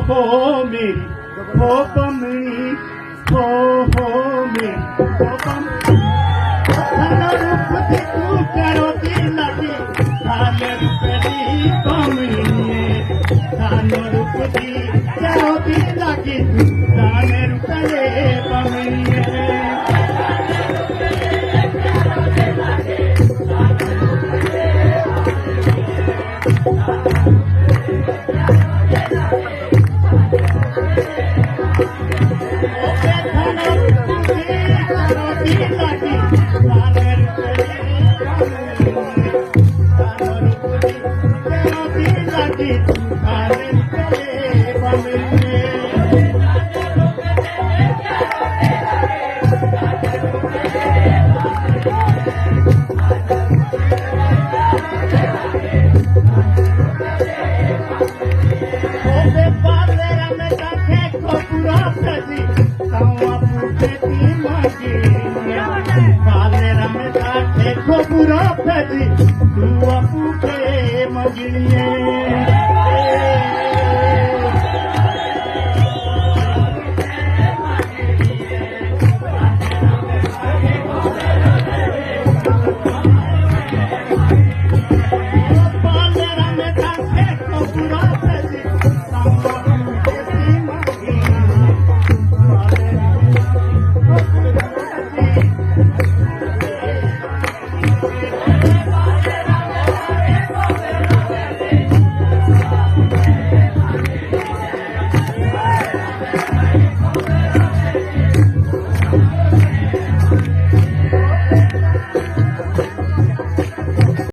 हो मेरी हो बमणी हो मेरी हो बमणी रूप तू करो लगी धान रूपी बमणी धान रूप करो लगी धान रूपे बमणी पूरा फैजी तू अपू के मगनिए